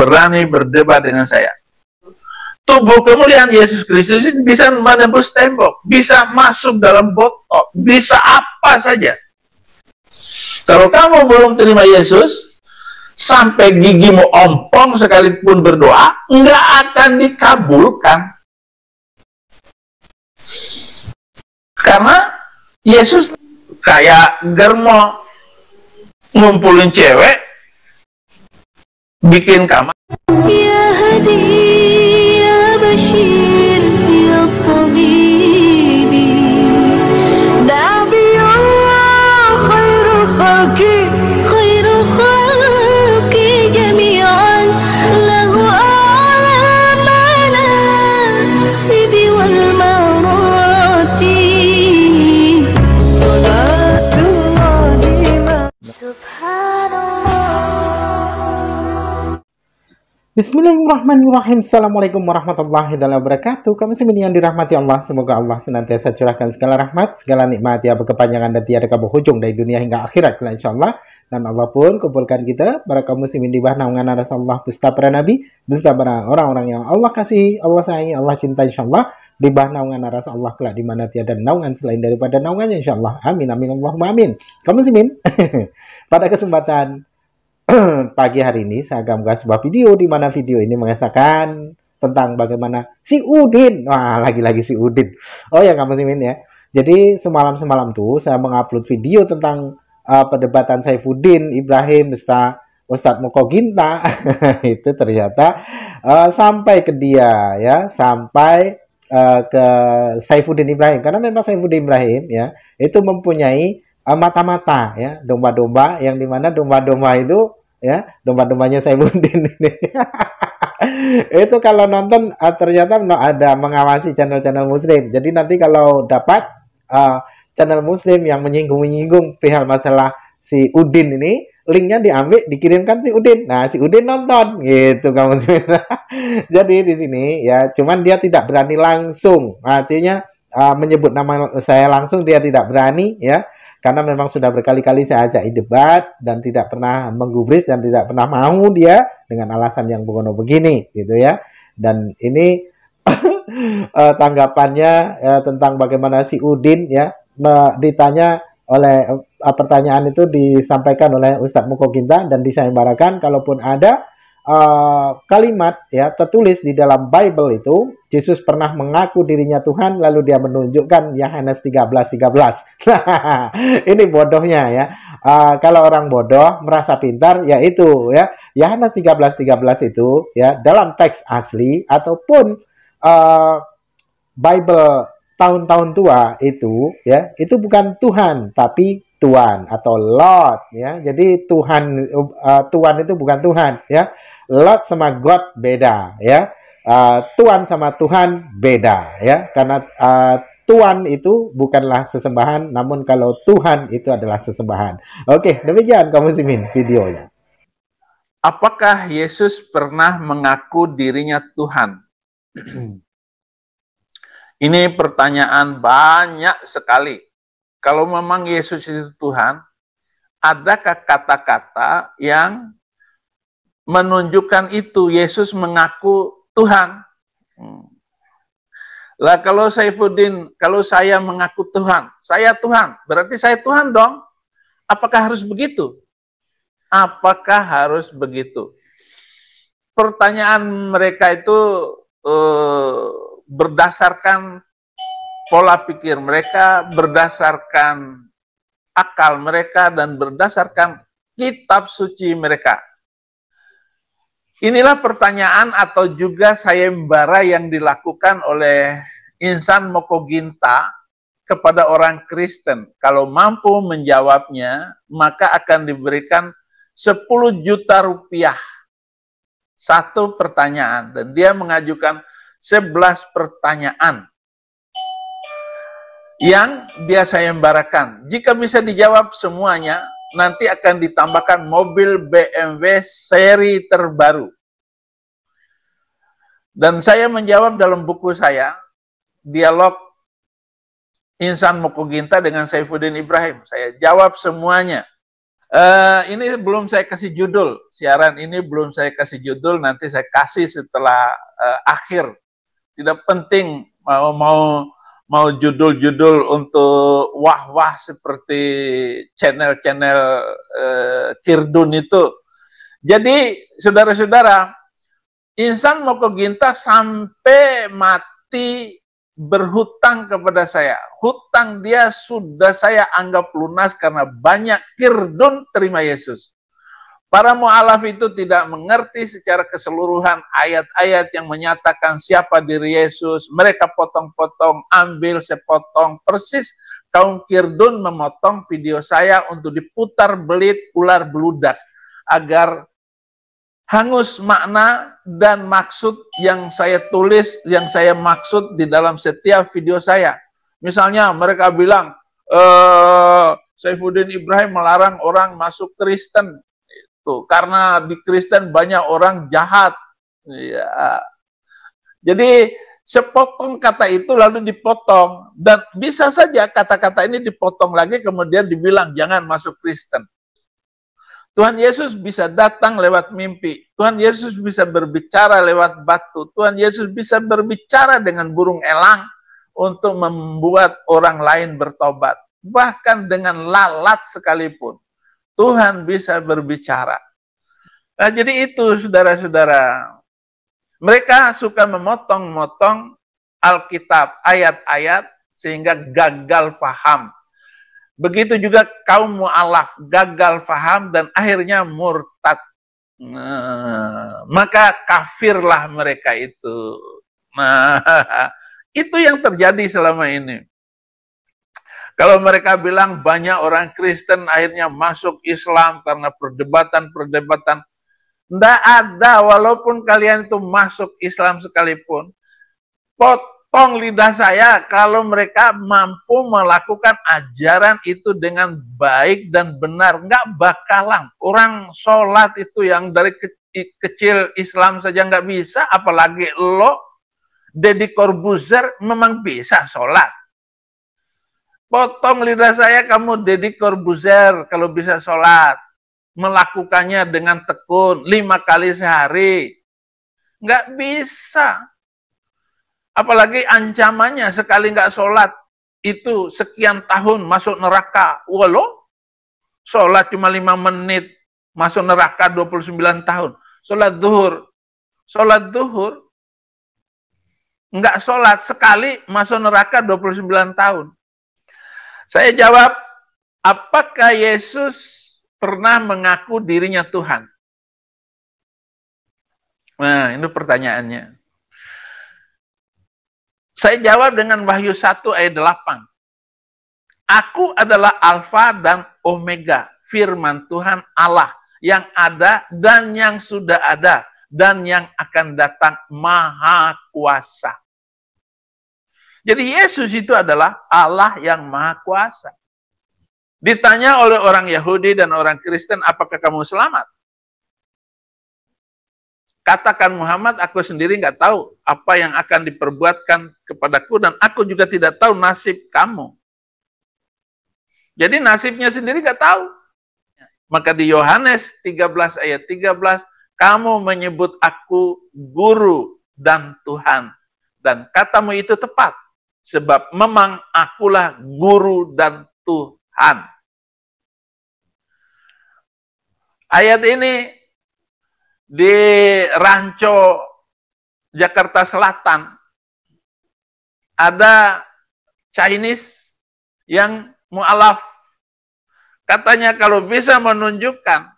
berani berdebat dengan saya. Tubuh kemuliaan Yesus Kristus itu bisa menembus tembok, bisa masuk dalam botol, bisa apa saja. Kalau kamu belum terima Yesus, sampai gigimu ompong sekalipun berdoa, nggak akan dikabulkan. Karena Yesus kayak germo, ngumpulin cewek, bikin kamar. Ya Hadi, ya Bashir, ya Tabibi, Nabiyullah khairul khalqi, khairul khalqi jami'an, lahu a'la manasibi wal marati, salatullahi ma subhanallah. Bismillahirrahmanirrahim. Assalamualaikum warahmatullahi wabarakatuh. Kami semua yang dirahmati Allah, semoga Allah senantiasa curahkan segala rahmat, segala nikmat yang berkepanjangan dan tiada berhujung dari dunia hingga akhirat, insyaallah. Dan Allah pun kumpulkan kita para kaum muslimin di bawah naungan Rasulullah beserta para nabi, beserta para orang-orang yang Allah kasih, Allah sayangi, Allah cinta, insyaallah, di bawah naungan Rasulullah kelak di mana tiada naungan selain daripada naungannya, insyaallah. Amin amin Allahumma amin. Kaum muslimin, pada kesempatan pagi hari ini saya akan membuat sebuah video di mana video ini mengisahkan tentang bagaimana si Udin. Wah, lagi-lagi si Udin. Oh ya, kamu muslimin ya. Jadi semalam tuh saya mengupload video tentang perdebatan Saifuddin Ibrahim beserta Ustadz Moko Ginta. Itu ternyata sampai ke dia ya, sampai ke Saifuddin Ibrahim, karena memang Saifuddin Ibrahim ya itu mempunyai mata-mata ya, domba-domba, yang dimana domba-domba itu ya, domba-dombanya Saifuddin ini itu kalau nonton ternyata ada mengawasi channel-channel muslim. Jadi nanti kalau dapat channel muslim yang menyinggung perihal masalah si Udin ini, linknya diambil, dikirimkan si Udin. Nah, si Udin nonton gitu kamu. Jadi di sini ya, cuman dia tidak berani langsung, artinya menyebut nama saya langsung dia tidak berani ya. Karena memang sudah berkali-kali saya ajak debat dan tidak pernah menggubris dan tidak pernah mau dia dengan alasan yang begini gitu ya. Dan ini tanggapannya tentang bagaimana si Udin ya ditanya oleh pertanyaan itu disampaikan oleh Ustadz Moko Ginta dan disayembarakan. Kalaupun ada kalimat ya tertulis di dalam Bible itu, Yesus pernah mengaku dirinya Tuhan lalu dia menunjukkan Yohanes 13:13. Nah, ini bodohnya ya. Kalau orang bodoh merasa pintar, yaitu ya Yohanes 13:13 itu ya dalam teks asli ataupun Bible tahun-tahun tua itu ya, itu bukan Tuhan tapi Tuan atau Lord ya. Jadi Tuhan itu bukan Tuhan ya. Lord sama God beda ya. Tuhan sama Tuhan beda ya. Karena Tuhan itu bukanlah sesembahan, namun kalau Tuhan itu adalah sesembahan. Oke, demikian kaum muslimin videonya. Apakah Yesus pernah mengaku dirinya Tuhan? Ini pertanyaan banyak sekali. Kalau memang Yesus itu Tuhan, adakah kata-kata yang menunjukkan itu Yesus mengaku Tuhan? Lah kalau Saifuddin, kalau saya mengaku Tuhan, saya Tuhan, berarti saya Tuhan dong. Apakah harus begitu? Apakah harus begitu? Pertanyaan mereka itu berdasarkan pola pikir mereka, berdasarkan akal mereka, dan berdasarkan kitab suci mereka. Inilah pertanyaan atau juga sayembara yang dilakukan oleh Insan Moko Ginta kepada orang Kristen. Kalau mampu menjawabnya, maka akan diberikan 10 juta rupiah. Satu pertanyaan. Dan dia mengajukan 11 pertanyaan yang dia sayembarakan. Jika bisa dijawab semuanya, nanti akan ditambahkan mobil BMW seri terbaru. Dan saya menjawab dalam buku saya, Dialog Insan Moko Ginta dengan Saifuddin Ibrahim. Saya jawab semuanya. Ini belum saya kasih judul, siaran ini belum saya kasih judul, nanti saya kasih setelah akhir. Tidak penting mau judul-judul untuk wah-wah seperti channel-channel Kirdun itu. Jadi saudara-saudara, insan Mokoginta sampai mati berhutang kepada saya. Hutang dia sudah saya anggap lunas karena banyak Kirdun terima Yesus. Para mu'alaf itu tidak mengerti secara keseluruhan ayat-ayat yang menyatakan siapa diri Yesus. Mereka potong-potong, ambil sepotong. Persis kaum Kirdun memotong video saya untuk diputar belit ular beludak. Agar hangus makna dan maksud yang saya tulis, yang saya maksud di dalam setiap video saya. Misalnya mereka bilang, Saifuddin Ibrahim melarang orang masuk Kristen. Itu karena di Kristen banyak orang jahat. Ya. Jadi sepotong kata itu lalu dipotong. Dan bisa saja kata-kata ini dipotong lagi kemudian dibilang jangan masuk Kristen. Tuhan Yesus bisa datang lewat mimpi. Tuhan Yesus bisa berbicara lewat batu. Tuhan Yesus bisa berbicara dengan burung elang untuk membuat orang lain bertobat. Bahkan dengan lalat sekalipun, Tuhan bisa berbicara. Nah, jadi itu saudara-saudara. Mereka suka memotong-motong Alkitab, ayat-ayat, sehingga gagal paham. Begitu juga kaum mu'alaf, gagal faham dan akhirnya murtad. Maka kafirlah mereka itu. Itu yang terjadi selama ini. Kalau mereka bilang banyak orang Kristen akhirnya masuk Islam karena perdebatan-perdebatan. Tidak ada, walaupun kalian itu masuk Islam sekalipun. Potong lidah saya kalau mereka mampu melakukan ajaran itu dengan baik dan benar. Nggak bakalan. Orang sholat itu yang dari kecil Islam saja nggak bisa, apalagi lo, Deddy Corbuzier, memang bisa sholat. Potong lidah saya kamu Deddy Corbuzier kalau bisa sholat. Melakukannya dengan tekun 5 kali sehari. Nggak bisa. Apalagi ancamannya sekali nggak sholat itu sekian tahun masuk neraka. Walau sholat cuma 5 menit masuk neraka 29 tahun. Sholat duhur nggak sholat sekali masuk neraka 29 tahun. Saya jawab, apakah Yesus pernah mengaku dirinya Tuhan? Nah, ini pertanyaannya. Saya jawab dengan Wahyu 1 ayat 8. Aku adalah Alfa dan Omega, firman Tuhan Allah, yang ada dan yang sudah ada, dan yang akan datang, Maha Kuasa. Jadi Yesus itu adalah Allah yang Maha Kuasa. Ditanya oleh orang Yahudi dan orang Kristen, apakah kamu selamat? Katakan Muhammad, aku sendiri nggak tahu apa yang akan diperbuatkan kepadaku dan aku juga tidak tahu nasib kamu. Jadi nasibnya sendiri nggak tahu. Maka di Yohanes 13 ayat 13, kamu menyebut aku guru dan Tuhan. Dan katamu itu tepat. Sebab memang akulah guru dan Tuhan. Ayat ini di Rancho, Jakarta Selatan, ada Chinese yang mu'alaf. Katanya kalau bisa menunjukkan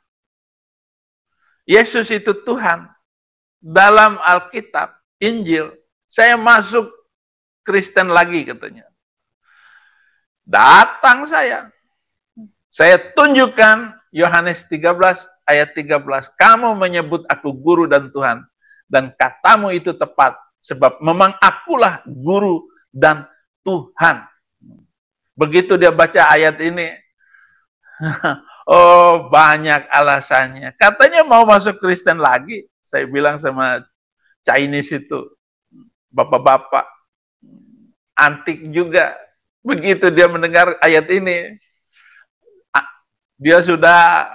Yesus itu Tuhan dalam Alkitab, Injil, saya masuk Kristen lagi katanya. Datang saya tunjukkan Yohanes 13 ayat 13. Kamu menyebut aku guru dan Tuhan. Dan katamu itu tepat. Sebab memang akulah guru dan Tuhan. Begitu dia baca ayat ini. Oh, banyak alasannya. Katanya mau masuk Kristen lagi. Saya bilang sama Chinese itu. Bapak-bapak. Antik juga. Begitu dia mendengar ayat ini. Dia sudah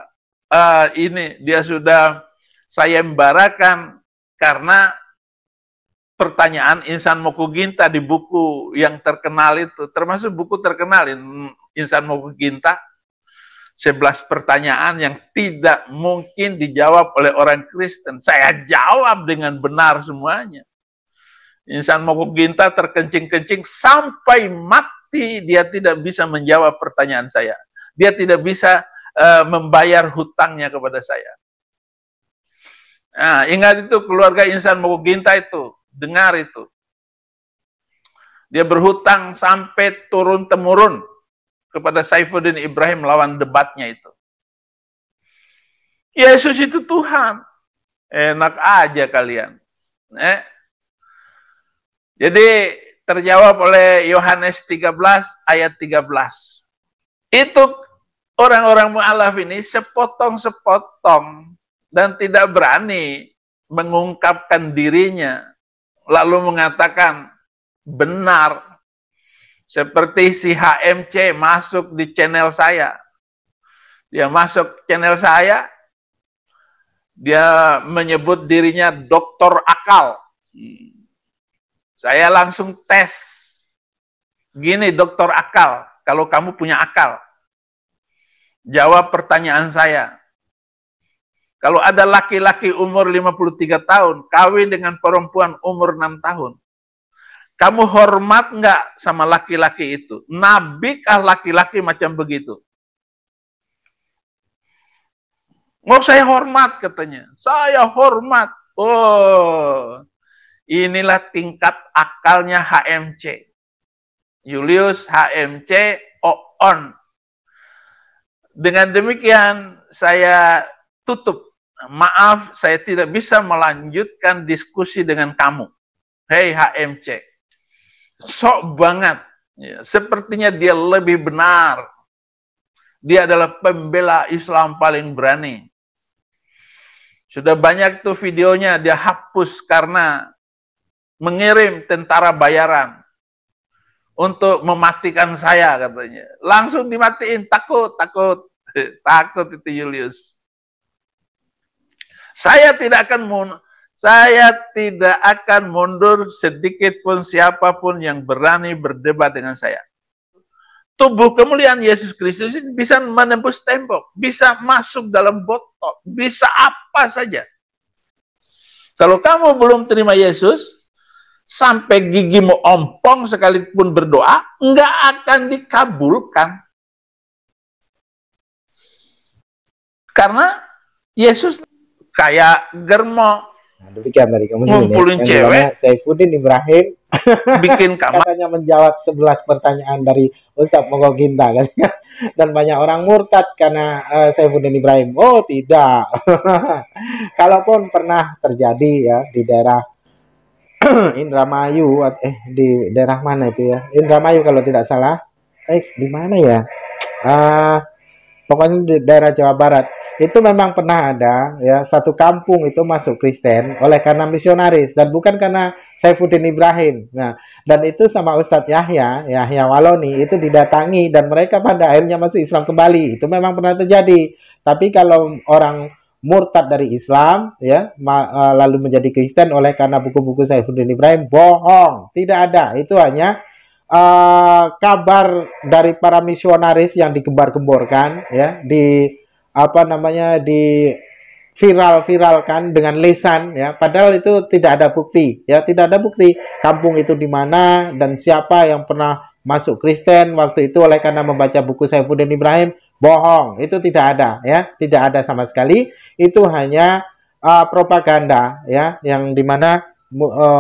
dia sudah sayembarakan karena pertanyaan Insan Mokuginta di buku yang terkenal itu, termasuk buku terkenal Insan Mokuginta, 11 pertanyaan yang tidak mungkin dijawab oleh orang Kristen. Saya jawab dengan benar semuanya. Insan Mokuginta terkencing-kencing sampai mati, dia tidak bisa menjawab pertanyaan saya. Dia tidak bisa membayar hutangnya kepada saya. Nah, ingat itu keluarga Insan Mokuginta itu, dengar itu. Dia berhutang sampai turun-temurun kepada Saifuddin Ibrahim lawan debatnya itu. Yesus itu Tuhan. Enak aja kalian. Jadi terjawab oleh Yohanes 13 ayat 13. Itu orang-orang mu'alaf ini sepotong-sepotong dan tidak berani mengungkapkan dirinya, lalu mengatakan benar. Seperti si HMC masuk di channel saya. Dia masuk channel saya, dia menyebut dirinya dokter akal. Saya langsung tes. Gini dokter akal, kalau kamu punya akal, jawab pertanyaan saya. Kalau ada laki-laki umur 53 tahun, kawin dengan perempuan umur 6 tahun, kamu hormat nggak sama laki-laki itu? Nabi kah laki-laki macam begitu? Oh, saya hormat katanya. Saya hormat. Oh, inilah tingkat akalnya HMC. Julius HMC Oon. Dengan demikian saya tutup. Maaf, saya tidak bisa melanjutkan diskusi dengan kamu. Hei HMC. Sok banget. Ya, sepertinya dia lebih benar. Dia adalah pembela Islam paling berani. Sudah banyak tuh videonya dia hapus karena mengirim tentara bayaran untuk mematikan saya katanya. Langsung dimatiin, takut itu Julius. Saya tidak akan mundur sedikit pun siapapun yang berani berdebat dengan saya. Tubuh kemuliaan Yesus Kristus bisa menembus tembok, bisa masuk dalam botol, bisa apa saja. Kalau kamu belum terima Yesus, sampai gigimu ompong sekalipun berdoa, nggak akan dikabulkan. Karena Yesus kayak germo. Nah, demikian tadi kamu ngumpulin cewek, Saifuddin Ibrahim bikin kamar. Katanya menjawab 11 pertanyaan dari Ustadz Mokuginta kan? Dan banyak orang murtad karena Saifuddin Ibrahim. Oh tidak. Kalaupun pernah terjadi ya di daerah Indramayu, di daerah mana itu ya? Indramayu kalau tidak salah. Di mana ya? Pokoknya di daerah Jawa Barat. Itu memang pernah ada ya, satu kampung itu masuk Kristen oleh karena misionaris dan bukan karena Saifuddin Ibrahim. Nah, dan itu sama Ustadz Yahya Waloni itu didatangi dan mereka pada akhirnya masuk Islam kembali. Itu memang pernah terjadi. Tapi kalau orang murtad dari Islam ya lalu menjadi Kristen oleh karena buku-buku Saifuddin Ibrahim, bohong. Tidak ada. Itu hanya kabar dari para misionaris yang digembar-gemborkan ya, di viral-viralkan dengan lisan ya, padahal itu tidak ada bukti ya, tidak ada bukti kampung itu di mana dan siapa yang pernah masuk Kristen waktu itu oleh karena membaca buku Saifuddin Ibrahim. Bohong, itu tidak ada ya, tidak ada sama sekali. Itu hanya propaganda ya, yang dimana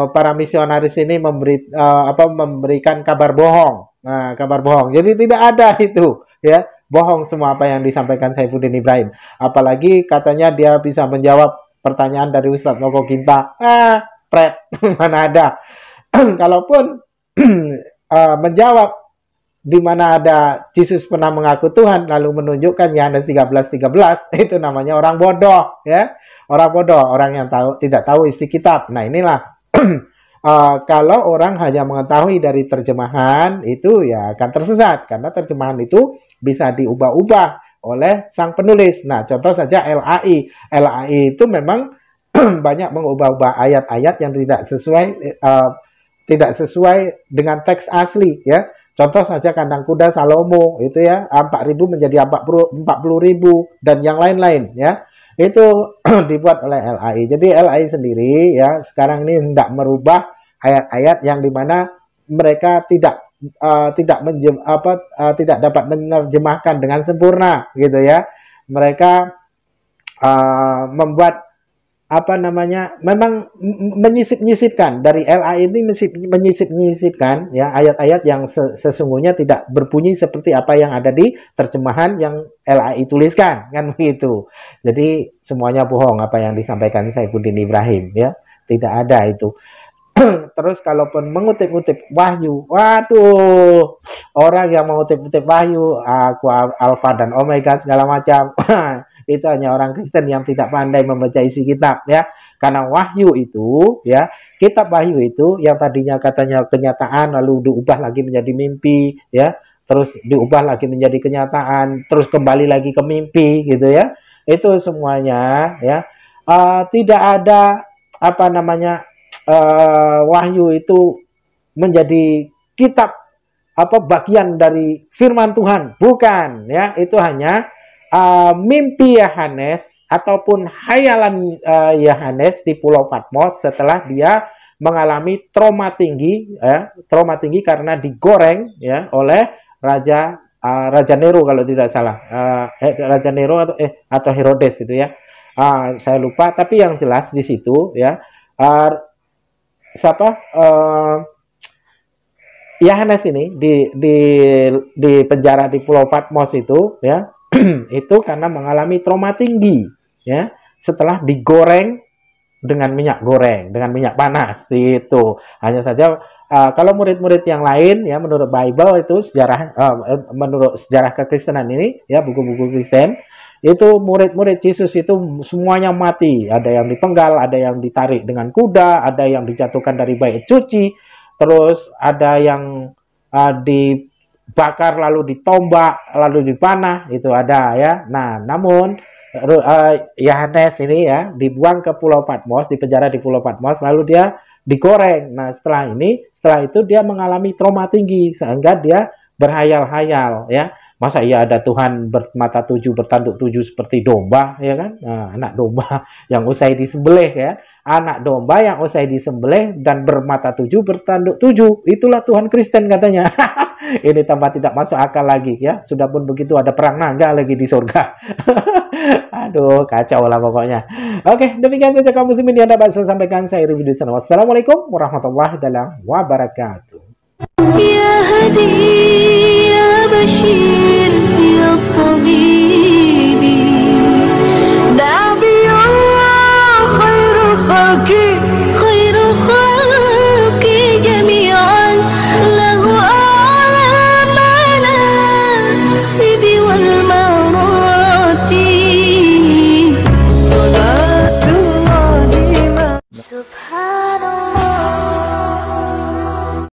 para misionaris ini memberikan kabar bohong. Nah, kabar bohong. Jadi tidak ada itu ya. Bohong semua apa yang disampaikan Saifuddin Ibrahim. Apalagi katanya dia bisa menjawab pertanyaan dari Ustadz Mokuginta. Pret, mana ada. Kalaupun menjawab di mana ada Yesus pernah mengaku Tuhan lalu menunjukkan Yohanes 13:13, itu namanya orang bodoh ya. Orang bodoh, orang yang tidak tahu isi kitab. Nah, inilah kalau orang hanya mengetahui dari terjemahan itu ya akan tersesat karena terjemahan itu bisa diubah-ubah oleh sang penulis. Nah, contoh saja LAI. LAI itu memang banyak mengubah-ubah ayat-ayat yang tidak sesuai dengan teks asli ya. Contoh saja kandang kuda Salomo itu ya 4.000 menjadi 40.000 dan yang lain-lain ya. Itu dibuat oleh LAI. Jadi LAI sendiri ya sekarang ini hendak merubah ayat-ayat yang dimana mereka tidak tidak dapat menerjemahkan dengan sempurna gitu ya. Mereka membuat memang menyisip-nyisipkan dari LA ini menyisip-nyisipkan ya ayat-ayat yang sesungguhnya tidak berbunyi seperti apa yang ada di terjemahan yang LAI tuliskan kan begitu. Jadi semuanya bohong apa yang disampaikan Saifuddin Ibrahim ya, tidak ada itu. Terus kalaupun mengutip-utip wahyu, waduh, orang yang mengutip-utip wahyu, aku alfa dan omega segala macam, itu hanya orang Kristen yang tidak pandai membaca isi kitab ya. Karena wahyu itu ya, kitab wahyu itu yang tadinya katanya kenyataan lalu diubah lagi menjadi mimpi ya, terus diubah lagi menjadi kenyataan, terus kembali lagi ke mimpi gitu ya. Itu semuanya ya. Tidak ada wahyu itu menjadi kitab bagian dari firman Tuhan, bukan ya, itu hanya mimpi Yohanes ataupun hayalan Yohanes di Pulau Patmos setelah dia mengalami trauma tinggi karena digoreng ya oleh Raja Nero kalau tidak salah, Raja Nero atau Herodes itu ya, saya lupa, tapi yang jelas di situ ya Yohanes ini di penjara di Pulau Patmos itu ya itu karena mengalami trauma tinggi ya setelah digoreng dengan minyak goreng, dengan minyak panas itu. Hanya saja kalau murid-murid yang lain ya menurut Bible itu menurut sejarah kekristenan ini ya buku-buku Kristen itu murid-murid Yesus itu semuanya mati. Ada yang dipenggal, ada yang ditarik dengan kuda, ada yang dijatuhkan dari bait suci, terus ada yang dibakar lalu ditombak lalu dipanah, itu ada ya. Nah, namun Yohanes ini ya dibuang ke Pulau Patmos, di penjara di Pulau Patmos, lalu dia digoreng. Nah, setelah itu dia mengalami trauma tinggi sehingga dia berhayal-hayal ya. Masa iya ada Tuhan bermata 7, bertanduk 7 seperti domba, ya kan? Nah, anak domba yang usai disembelih ya. Anak domba yang usai disembelih dan bermata 7, bertanduk 7. Itulah Tuhan Kristen katanya. Ini tambah tidak masuk akal lagi ya. Sudah pun begitu ada perang naga lagi di surga. Aduh, kacau lah pokoknya. Oke, demikian saja kaum muslimin yang dapat saya sampaikan. Saya Rudi Sana. Wassalamualaikum warahmatullahi wabarakatuh. Ya Hadi ya Bashir